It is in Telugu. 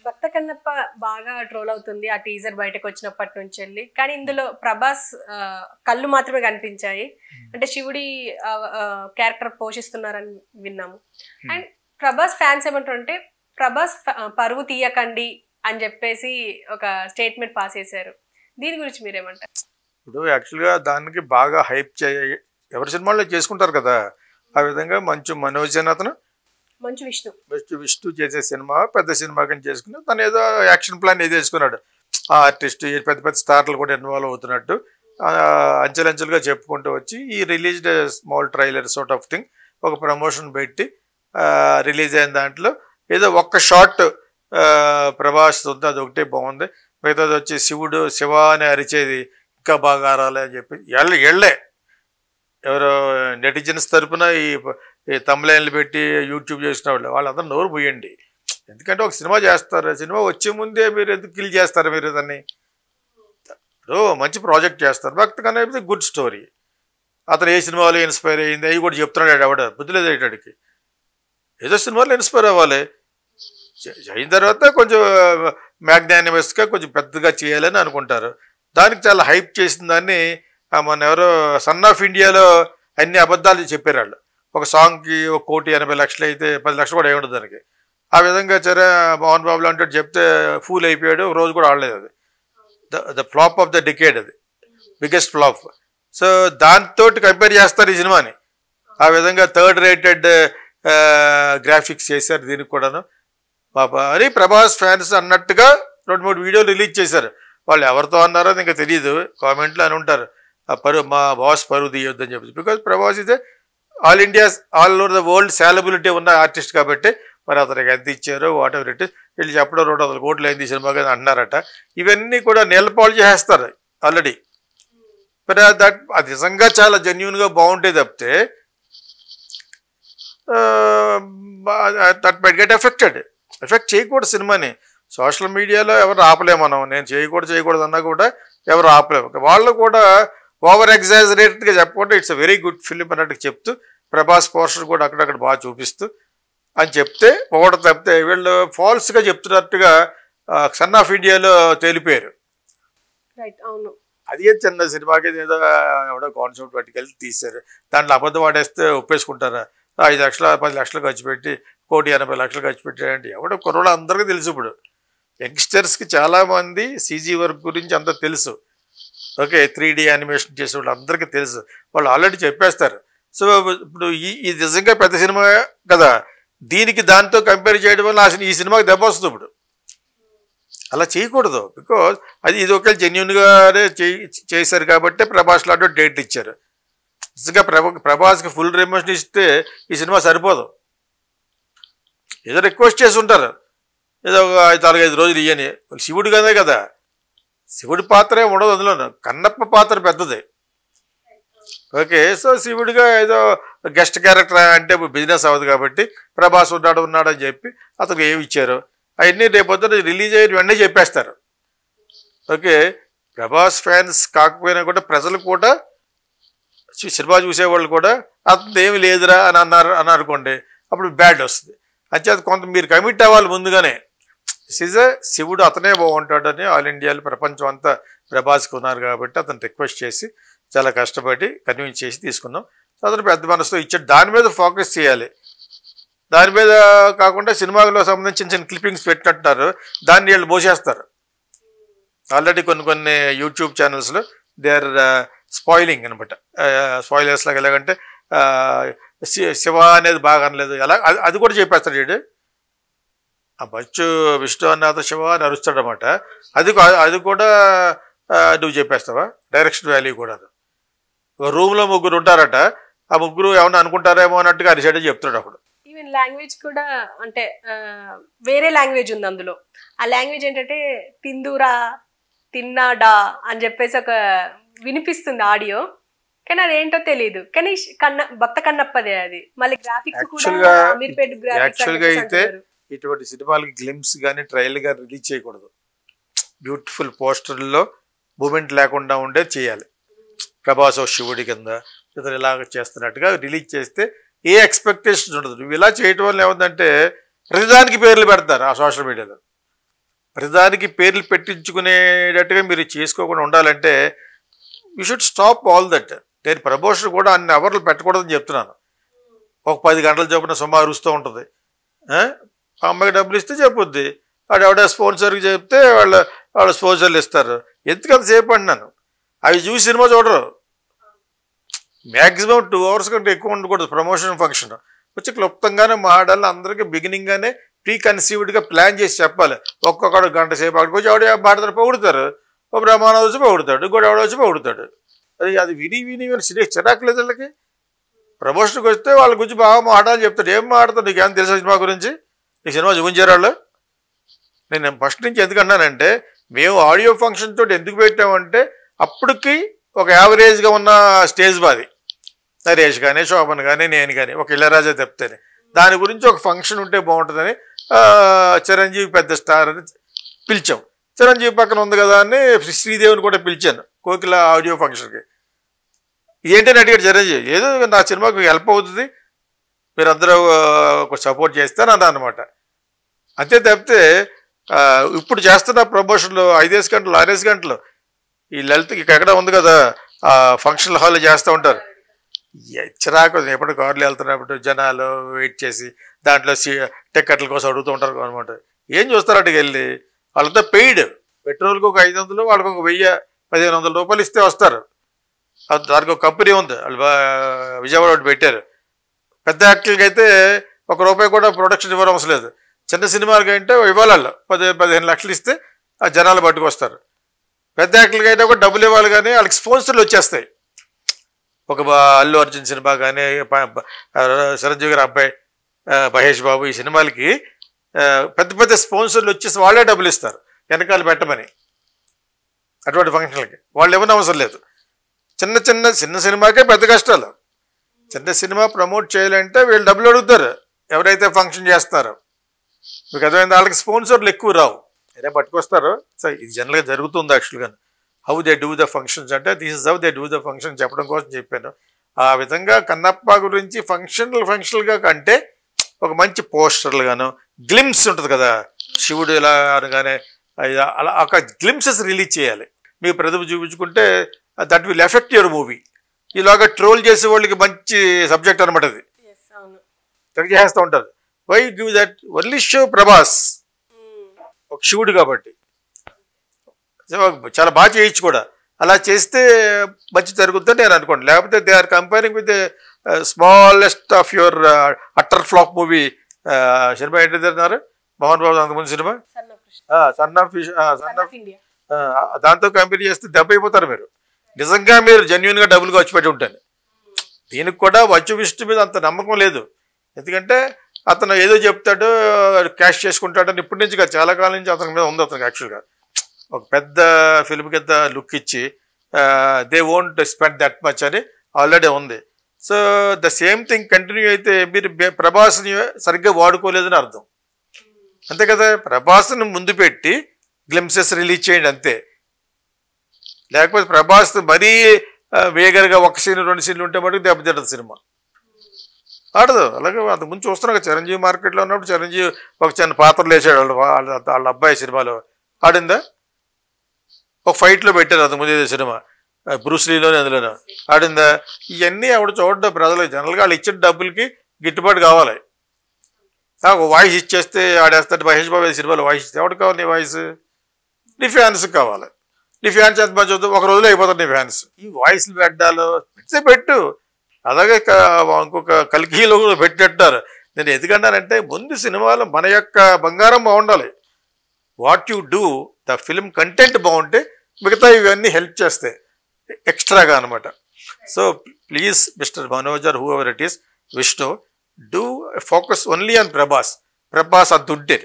భక్త కన్నప్ప బాగా ట్రోల్ అవుతుంది ఆ టీజర్ బయటకు వచ్చినప్పటి నుంచి వెళ్ళి. కానీ ఇందులో ప్రభాస్ కళ్ళు మాత్రమే కనిపించాయి. అంటే శివుడి క్యారెక్టర్ పోషిస్తున్నారని విన్నాము. అండ్ ప్రభాస్ ఫ్యాన్స్ ఏమంటారంటే ప్రభాస్ పరువు తీయకండి అని చెప్పేసి ఒక స్టేట్మెంట్ పాస్ చేశారు. దీని గురించి మీరేమంటారు? ఇప్పుడు యాక్చువల్గా దానికి బాగా హైప్ ఎవరి సినిమాల్లో చేసుకుంటారు కదా, ఆ విధంగా మంచు మనోజ్ అని అతను మంచు విష్ణు చేసే సినిమా పెద్ద సినిమా కానీ చేసుకుని తను ఏదో యాక్షన్ ప్లాన్ ఏదో వేసుకున్నాడు. ఆ ఆర్టిస్ట్ పెద్ద పెద్ద స్టార్లు కూడా ఇన్వాల్వ్ అవుతున్నట్టు అంచెలంచెలుగా చెప్పుకుంటూ వచ్చి ఈ released small trailer sort of thing ఒక ప్రమోషన్ పెట్టి రిలీజ్ అయిన దాంట్లో ఏదో ఒక్క షార్ట్ ప్రభాస్ ఉంది, అది ఒకటే బాగుంది. మిగతాది వచ్చి శివ అని అరిచేది ఇంకా బాగా ఆరాలి అని చెప్పి ఎళ్ళే ఎవరో నెటిజన్స్ తరపున ఈ తమ్లైన్లు పెట్టి యూట్యూబ్ చేసిన వాళ్ళందరూ నోరు పోయండి. ఎందుకంటే ఒక సినిమా చేస్తారు, సినిమా వచ్చే ముందే మీరు ఎందుకు కిల్ చేస్తారు? మీరు దాన్ని మంచి ప్రాజెక్ట్ చేస్తారు. భక్త కన్నప్ప గుడ్ స్టోరీ. అతను ఏ సినిమాలో ఇన్స్పైర్ అయ్యింది అవి కూడా చెప్తున్నాడు. ఎవడ బుద్ధి లేదు అయ్యాడికి. ఏదో సినిమాలో ఇన్స్పైర్ అవ్వాలి. అయిన తర్వాత కొంచెం మ్యాగ్నానిమస్గా కొంచెం పెద్దగా చేయాలని అనుకుంటారు. దానికి చాలా హైప్ చేసిన దాన్ని మన ఎవరో సన్ ఆఫ్ ఇండియాలో అన్ని అబద్ధాలు చెప్పారు వాళ్ళు. ఒక సాంగ్కి 1,80,00,000 అయితే 10 లక్షలు కూడా ఏముంటుంది దానికి. ఆ విధంగా సరే మోహన్ బాబు లాంటి చెప్తే ఫూల్ అయిపోయాడు. రోజు కూడా ఆడలేదు. అది the flop of the decade, అది బిగ్గెస్ట్ ఫ్లాప్. సో దాంతో కంపేర్ చేస్తారు ఈ సినిమాని. ఆ విధంగా థర్డ్ రేటెడ్ గ్రాఫిక్స్ చేశారు దీనికి కూడాను. పాప అని ప్రభాస్ ఫ్యాన్స్ అన్నట్టుగా 2-3 వీడియోలు రిలీజ్ చేశారు. వాళ్ళు ఎవరితో అన్నారో ఇంకా తెలియదు, కామెంట్లో అని ఉంటారు. మా బాస్ పరువు తీయొద్దని చెప్పి. బికాజ్ ప్రభాస్ ఇదే all over the world solubility ఉన్న ఆర్టిస్ట్ కాబట్టి మరి అతనికి ఎంత ఇచ్చారో వాట్ ఎవర్ ఇట్ ఇస్ వీళ్ళు చెప్పడం 200 కోట్లు అయింది సినిమా కదా అంటున్నారట. ఇవన్నీ కూడా నేలపాలు చేసేస్తారు ఆల్రెడీ. మరి అది నిజంగా చాలా జెన్యున్గా బాగుంటే తప్పితే దట్ మైట్ గెట్ ఎఫెక్ట్ చేయకూడదు సినిమాని. సోషల్ మీడియాలో ఎవరు ఆపలేము మనం. నేను చేయకూడదు అన్నా కూడా ఎవరు ఆపలేము. వాళ్ళు కూడా ఓవర్ ఎగ్జాజరేటెడ్గా చెప్పకుండా it's a very good film అన్నట్టు చెప్తూ ప్రభాస్ పోస్టర్ కూడా అక్కడక్కడ బాగా చూపిస్తూ అని చెప్తే ఒకటి తప్పితే వీళ్ళు ఫాల్స్గా చెప్తున్నట్టుగా సన్ ఆఫ్ ఇండియాలో తేలిపోయారు. అది చిన్న సినిమాకి ఏదో ఎవడో కాన్సెప్ట్ పట్టుకెళ్ళి తీశారు. దాంట్లో అబద్ధం ఆడేస్తే ఒప్పేసుకుంటారా? 5 లక్షలు 10 లక్షలు ఖర్చు పెట్టి 1,80,00,000 ఖర్చు పెట్టారంటే ఎవడో కుర్రోళ్ళు అందరికీ తెలుసు. ఇప్పుడు యంగ్స్టర్స్కి చాలామంది సీజీ వర్క్ గురించి అంతా తెలుసు. ఓకే, 3D యానిమేషన్ చేసే వాళ్ళు అందరికీ తెలుసు. వాళ్ళు ఆల్రెడీ చెప్పేస్తారు. సో ఇప్పుడు ఈ నిజంగా పెద్ద సినిమా కదా, దీనికి దాంతో కంపేర్ చేయడం వల్ల అసలు ఈ సినిమాకి దెబ్బ వస్తుంది. ఇప్పుడు అలా చేయకూడదు. బికాజ్ ఇది ఒకవేళ జెన్యున్గానే చేశారు కాబట్టి ప్రభాస్ లాంటి డేట్ ఇచ్చారు. నిజంగా ప్రభాస్కి ఫుల్ రెమ్యూనరేషన్ ఇస్తే ఈ సినిమా సరిపోదు. ఏదో రిక్వెస్ట్ చేసి ఉంటారు, ఏదో 4-5 రోజులు ఇయ్యని. శివుడు కదా, శివుడి పాత్రే ఉండదు అందులో. కన్నప్ప పాత్ర పెద్దది. ఓకే, సో శివుడిగా ఏదో గెస్ట్ క్యారెక్టర్ అంటే బిజినెస్ అవ్వదు కాబట్టి ప్రభాస్ ఉన్నాడని చెప్పి అతనికి ఏమి ఇచ్చారు అవన్నీ రేపొద్దున రిలీజ్ అయ్యి వెంటనే చెప్పేస్తారు. ఓకే, ప్రభాస్ ఫ్యాన్స్ కాకపోయినా కూడా ప్రజలు కూడా సినిమా చూసేవాళ్ళు కూడా అతను ఏమి లేదురా అని అనుకోండి, అప్పుడు బ్యాడ్ వస్తుంది. అంచేత కొంత మీరు కమిట్ అవ్వాలి ముందుగానే. శివుడు అతనే బాగుంటాడని ఆల్ ఇండియాలో ప్రపంచం అంతా ప్రభాస్కి ఉన్నారు కాబట్టి అతను రిక్వెస్ట్ చేసి చాలా కష్టపడి కన్విన్స్ చేసి తీసుకున్నాం. అతను పెద్ద మనసుతో ఇచ్చాడు. దాని మీద ఫోకస్ చేయాలి. దాని మీద కాకుండా సినిమాలో సంబంధించిన చిన్న క్లిప్పింగ్స్ పెట్టినట్టున్నారు, దాన్ని వీళ్ళు మోసేస్తారు. ఆల్రెడీ కొన్ని యూట్యూబ్ ఛానల్స్లో దే ఆర్ స్పాయిలింగ్ అనమాట. స్పాయిలర్స్ లాగా ఎలాగంటే శివ అనేది బాగా అనలేదు, ఎలా అది కూడా చెప్పేస్తాడు వీడు. ఆ బచ్చు విష్ణు అన్నాథ శివ అని అరుస్తాడనమాట. అది కూడా నువ్వు చెప్పేస్తావా? డైరెక్షన్ వాల్యూ కూడా. రూమ్లో 3 ఉంటారట, ఆ 3 ఏమన్నా అనుకుంటారేమో అన్నట్టుగా అరిసాడే చెప్తాడు. అప్పుడు ఈవెన్ లాంగ్వేజ్ కూడా అంటే వేరే లాంగ్వేజ్ ఉంది అందులో. ఆ లాంగ్వేజ్ ఏంటంటే తిందురా తిన్నాడా అని చెప్పేసి ఒక వినిపిస్తుంది ఆడియో. కానీ అదేంటో తెలియదు. కానీ భక్త కన్నప్పదే అది. మళ్ళీ గ్రాఫిక్స్ కూడా అమీర్పేట్ యాక్చువల్గా అయితే ఇటువంటి సినిమాలకి గ్లిమ్స్ కానీ ట్రైల్ కానీ రిలీజ్ చేయకూడదు. బ్యూటిఫుల్ పోస్టర్లో మూమెంట్ లేకుండా ఉండే చేయాలి. ప్రభాస్ శివుడి కింద ఇతను ఇలాగ చేస్తున్నట్టుగా రిలీజ్ చేస్తే ఏ ఎక్స్పెక్టేషన్ ఉండదు. నువ్వు ఇలా చేయటం వల్ల ఏముందంటే ప్రతిదానికి పేర్లు పెడతారు ఆ సోషల్ మీడియాలో. ప్రతిదానికి పేర్లు పెట్టించుకునేటట్టుగా మీరు చేసుకోకుండా ఉండాలంటే you should stop all that. నేను ప్రమోషన్ కూడా అన్ని అవర్లు పెట్టకూడదని చెప్తున్నాను. ఒక 10 గంటల చొప్పున సుమారు అరుస్తూ ఉంటుంది. ఆ అమ్మాయికి డబ్బులు ఇస్తే చెప్పుద్ది, వాడు స్పాన్సర్కి చెప్తే వాళ్ళ స్పాన్సర్లు ఇస్తారు. ఎందుకంత సేపు అంటున్నాను. అవి చూసి సినిమా చూడరు. మ్యాక్సిమం 2 hours కంటే ఎక్కువ ఉండకూడదు ప్రమోషన్ ఫంక్షన్. వచ్చి క్లుప్తంగానే మాడాలి, అందరికీ బిగినింగ్గానే ప్రీ కన్సీవ్డ్గా ప్లాన్ చేసి చెప్పాలి. ఒక్కొక్కడు గంట సేపు అక్కడికి వచ్చి ఆవిడ మాట్లాడతారు, పొగుడుతారు. ఓ బ్రహ్మాండం వచ్చి పొగుడుతాడు, ఇంకోటి ఆవిడ వచ్చి పొగుడుతాడు. అది విని చిరాకు లేదు వాళ్ళకి. ప్రమోషన్కి వస్తే వాళ్ళ గురించి బాగా మాట్లాడాలని చెప్తాడు. ఏం మాట్లాడతాడు, నీకేం తెలుసా సినిమా గురించి? నీకు సినిమా చూపించారు వాళ్ళు? నేను ఫస్ట్ నుంచి ఎందుకన్నానంటే, మేము ఆడియో ఫంక్షన్ తోటి ఎందుకు పెట్టామంటే అప్పటికి ఒక యావరేజ్గా ఉన్న స్టేజ్ మాది. నరేష్ కానీ, శోభన్ కానీ, నేను కానీ, ఒక ఇళయరాజా చెప్తేనే దాని గురించి ఒక ఫంక్షన్ ఉంటే బాగుంటుందని చిరంజీవి పెద్ద స్టార్ అని పిలిచాం. చిరంజీవి పక్కన ఉంది కదా అని శ్రీదేవిని కూడా పిలిచాను కోకిల ఆడియో ఫంక్షన్కి. ఏంటని అడిగాడు చిరంజీవి. ఏదో నా సినిమాకు హెల్ప్ అవుతుంది, మీరందరూ సపోర్ట్ చేస్తాను అన్నా అనమాట. అంతే తప్పితే ఇప్పుడు చేస్తున్న ప్రమోషన్లు 5 గంటలు 6 గంటలు ఈ లలితకి ఎక్కడ ఉంది కదా ఫంక్షన్ హాల్లో చేస్తూ ఉంటారు. చిరాకు. ఎప్పుడు కార్లు వెళ్తున్నప్పుడు జనాలు వెయిట్ చేసి దాంట్లో టికెట్ల కోసం అడుగుతూ ఉంటారు అనమాట. ఏం చూస్తారు అటుకు వెళ్ళి? వాళ్ళంతా పెయిడ్. పెట్రోల్కి ఒక 500, వాళ్ళకి ఒక 1000-1500 రూపాయలు ఇస్తే వస్తారు. దానికి ఒక కంపెనీ ఉంది, వాళ్ళు విజయవాడ ఒకటి పెట్టారు. పెద్ద యాక్టర్లకి అయితే ₹1 కూడా ప్రొడక్షన్ ఇవ్వడం అవసరం లేదు. చిన్న సినిమాలకి అంటే ఇవ్వాలి, 10-15 లక్షలు ఇస్తే ఆ జనాలు పట్టుకొస్తారు. పెద్ద యాక్టర్లకి అయితే కూడా డబ్బులు ఇవ్వాలి, కానీ వాళ్ళకి స్పాన్సర్లు వచ్చేస్తాయి. ఒక అల్లు అర్జున్ సినిమా కానీ, చిరంజీవి గారి అబ్బాయి మహేష్ బాబు, ఈ సినిమాలకి పెద్ద పెద్ద స్పాన్సర్లు వచ్చేసి వాళ్ళే డబ్బులు ఇస్తారు వెనకాల పెట్టమని. అటువంటి ఫంక్షన్లకి వాళ్ళు ఇవ్వని అవసరం లేదు. చిన్న సినిమాకే పెద్ద కష్టాలు. చిన్న సినిమా ప్రమోట్ చేయాలంటే వీళ్ళు డబ్బులు అడుగుతారు ఎవరైతే ఫంక్షన్ చేస్తారో. మీకు అర్థమైంది? వాళ్ళకి స్పాన్సర్లు ఎక్కువ రావు, ఏదో పట్టుకొస్తారు. సో ఇది జనరల్గా జరుగుతుంది యాక్చువల్గా. How they do the functions అంటే this is how they do the function చెప్పడం కోసం చెప్పాను. ఆ విధంగా కన్నప్ప గురించి ఫంక్షన్లుగా కంటే ఒక మంచి పోస్టర్లు గాను, గ్లిమ్స్ ఉంటుంది కదా, శివుడు ఇలా అనగానే అలా ఒక గ్లిమ్సెస్ రిలీజ్ చేయాలి. మీ ప్రతిభ చూపించుకుంటే that will affect your movie. ఇలాగా ట్రోల్ చేసే వాళ్ళకి మంచి సబ్జెక్ట్ అనమాట. అది తెగ చేస్తూ ఉంటారు. Why give that only show Prabhas, ఒక శివుడు కాబట్టి చాలా బాగా చేయొచ్చు కూడా. అలా చేస్తే మంచి జరుగుతుందని నేను అనుకోండి. లేకపోతే they are comparing with smallest of your utter flop movie. సినిమా ఏంటిది అన్నారు మోహన్ బాబు అంతకుముందు సినిమా సన్ ఆఫ్ ఇండియా. దాంతో కంపేర్ చేస్తే దెబ్బ అయిపోతారు మీరు. నిజంగా మీరు జెన్యున్గా డబ్బులు ఖర్చు పెట్టి ఉంటాను. దీనికి కూడా వచ్చు విష్ణు మీద అంత నమ్మకం లేదు. ఎందుకంటే అతను ఏదో చెప్తాడు, క్యాష్ చేసుకుంటాడని ఇప్పటి నుంచి కాదు, చాలా కాలం నుంచి అతని మీద ఉంది. అతనికి యాక్చువల్గా ఒక పెద్ద ఫిల్మ్ కింద లుక్ ఇచ్చి they won't spend that much అని ఆల్రెడీ ఉంది. So the same thing continue అయితే మీరు ప్రభాస్ని సరిగ్గా వాడుకోలేదని అర్థం. అంతే కదా, ప్రభాస్ని ముందు పెట్టి గ్లిమ్సెస్ రిలీజ్ చేయండి అంతే. లేకపోతే ప్రభాస్ మరీ వేగరగా 1 సీన్ 2 సీన్లు ఉంటే మటుకు దెబ్బతింటది సినిమా, ఆడదు. అలాగే అంతకుముందు చూస్తున్నాం కదా, చిరంజీవి మార్కెట్లో ఉన్నప్పుడు చిరంజీవి ఒక చిన్న పాత్రలు వేసాడు వాళ్ళ అబ్బాయి సినిమాలో. ఆడిందా? ఒక ఫైట్లో పెట్టారు అంతకుముందు ఏదో సినిమా బ్రూస్లీలోనే, అందులోనూ ఆడిందా? ఇవన్నీ ఆవిడ చూడడం ప్రజలకు జనరల్గా వాళ్ళు ఇచ్చిన డబ్బులకి గిట్టుబాటు కావాలి. ఒక వాయిస్ ఇచ్చేస్తే ఆడేస్తాడు. మహేష్ బాబు సినిమాలో వాయిస్ ఇస్తే ఎవరికి కావాలి నీ వాయిస్? నీ ఫ్యాన్స్కి కావాలి. నీ ఫ్యాన్స్ ఎంత మంచి వద్దు, ఒక రోజులో అయిపోతారు నీ ఫ్యాన్స్. ఈ వాయిస్లు పెట్టాలో పెడితే పెట్టు. అలాగే ఇంకొక కల్కీలో కూడా పెట్టినట్టారు. నేను ఎందుకన్నానంటే ముందు సినిమాలో మన యొక్క బంగారం బాగుండాలి. What you do, the film content బాగుంటే మిగతా ఇవన్నీ హెల్ప్ చేస్తాయి ఎక్స్ట్రాగా అనమాట. So please mister Manoj or whoever it is, Vishnu, do focus only on Prabhas. Prabhas అంత ఉంటే